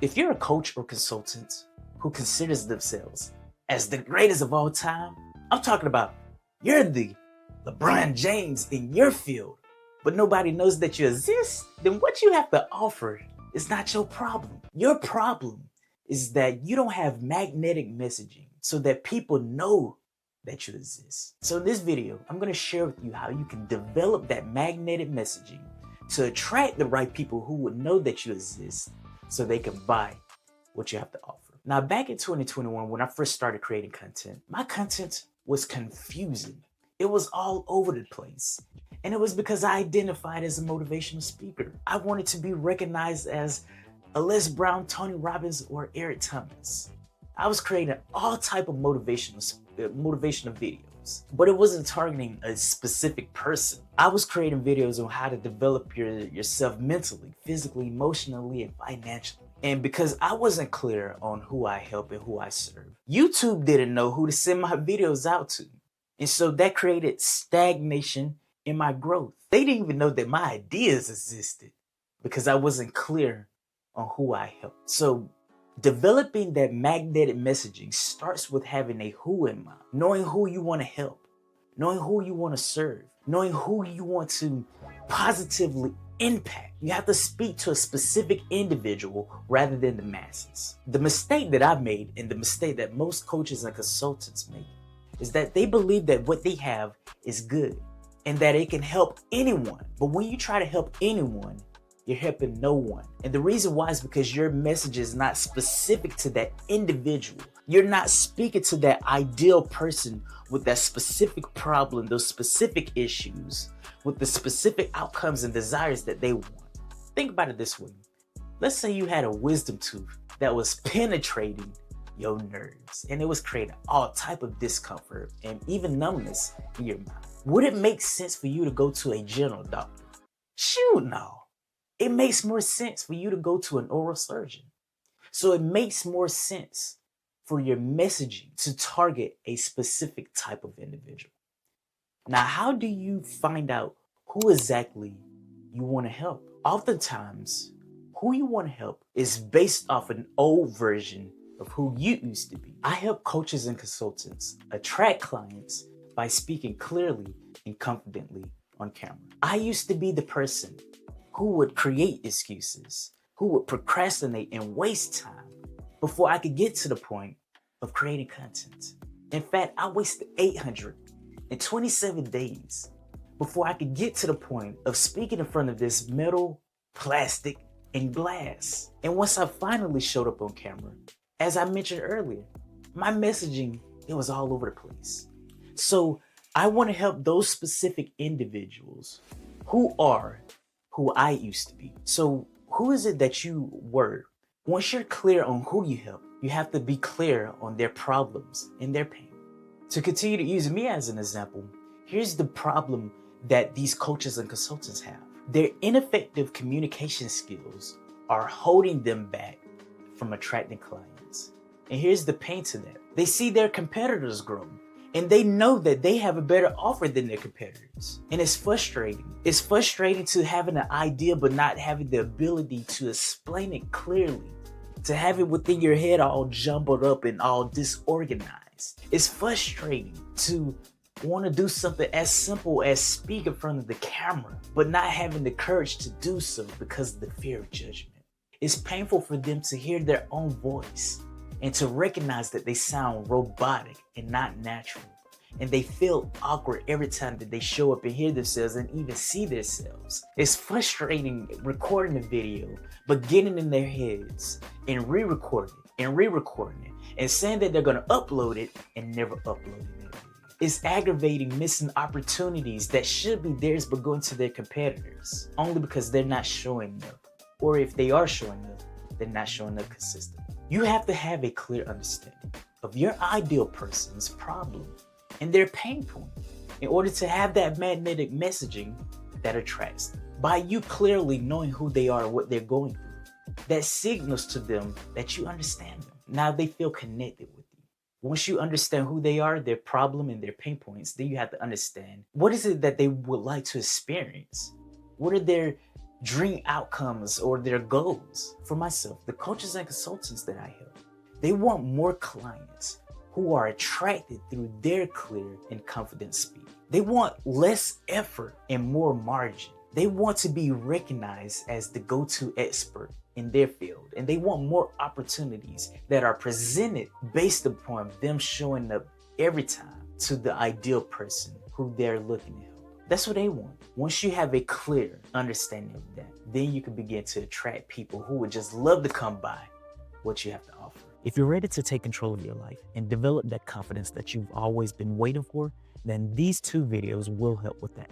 If you're a coach or consultant who considers themselves as the greatest of all time, I'm talking about you're the LeBron James in your field, but nobody knows that you exist, then what you have to offer is not your problem. Your problem is that you don't have magnetic messaging so that people know that you exist. So in this video, I'm going to share with you how you can develop that magnetic messaging to attract the right people who would know that you exist so they can buy what you have to offer. Now, back in 2021, when I first started creating content, my content was confusing. It was all over the place. And it was because I identified as a motivational speaker. I wanted to be recognized as a Les Brown, Tony Robbins, or Eric Thomas. I was creating all type of motivational videos, but it wasn't targeting a specific person. I was creating videos on how to develop yourself mentally, physically, emotionally, and financially. And because I wasn't clear on who I help and who I serve, YouTube didn't know who to send my videos out to. And so that created stagnation in my growth. They didn't even know that my ideas existed because I wasn't clear on who I helped. So developing that magnetic messaging starts with having a who in mind, knowing who you want to help, knowing who you want to serve, knowing who you want to positively impact. You have to speak to a specific individual rather than the masses. The mistake that I've made, and the mistake that most coaches and consultants make, is that they believe that what they have is good and that it can help anyone. But when you try to help anyone, you're helping no one. And the reason why is because your message is not specific to that individual. You're not speaking to that ideal person with that specific problem, those specific issues, with the specific outcomes and desires that they want. Think about it this way. Let's say you had a wisdom tooth that was penetrating your nerves and it was creating all type of discomfort and even numbness in your mouth. Would it make sense for you to go to a general doctor? Shoot, no. It makes more sense for you to go to an oral surgeon. So it makes more sense for your messaging to target a specific type of individual. Now, how do you find out who exactly you want to help? Oftentimes, who you want to help is based off an old version of who you used to be. I help coaches and consultants attract clients by speaking clearly and confidently on camera. I used to be the person who would create excuses, who would procrastinate and waste time before I could get to the point of creating content. In fact, I wasted 827 days before I could get to the point of speaking in front of this metal, plastic, and glass. And once I finally showed up on camera, as I mentioned earlier, my messaging, it was all over the place. So I want to help those specific individuals who are who I used to be. So who is it that you were? Once you're clear on who you help, you have to be clear on their problems and their pain. To continue to use me as an example, here's the problem that these coaches and consultants have. Their ineffective communication skills are holding them back from attracting clients. And here's the pain to that. They see their competitors grow and they know that they have a better offer than their competitors. And it's frustrating. It's frustrating to having an idea but not having the ability to explain it clearly, to have it within your head all jumbled up and all disorganized. It's frustrating to want to do something as simple as speak in front of the camera, but not having the courage to do so because of the fear of judgment. It's painful for them to hear their own voice and to recognize that they sound robotic and not natural. And they feel awkward every time that they show up and hear themselves and even see themselves. It's frustrating recording a video, but getting in their heads and re-recording it and saying that they're gonna upload it and never uploading it. It's aggravating missing opportunities that should be theirs but going to their competitors only because they're not showing up. Or if they are showing up, they're not showing up consistently. You have to have a clear understanding of your ideal person's problem and their pain point in order to have that magnetic messaging that attracts them. By you clearly knowing who they are and what they're going through, that signals to them that you understand them. Now they feel connected with you. Once you understand who they are, their problem and their pain points, then you have to understand what is it that they would like to experience. What are their dream outcomes or their goals. For myself, the coaches and consultants that I help, they want more clients who are attracted through their clear and confident speed. They want less effort and more margin. They want to be recognized as the go-to expert in their field, and they want more opportunities that are presented based upon them showing up every time to the ideal person who they're looking to help. That's what they want. Once you have a clear understanding of that, then you can begin to attract people who would just love to come by what you have to offer. If you're ready to take control of your life and develop that confidence that you've always been waiting for, then these 2 videos will help with that.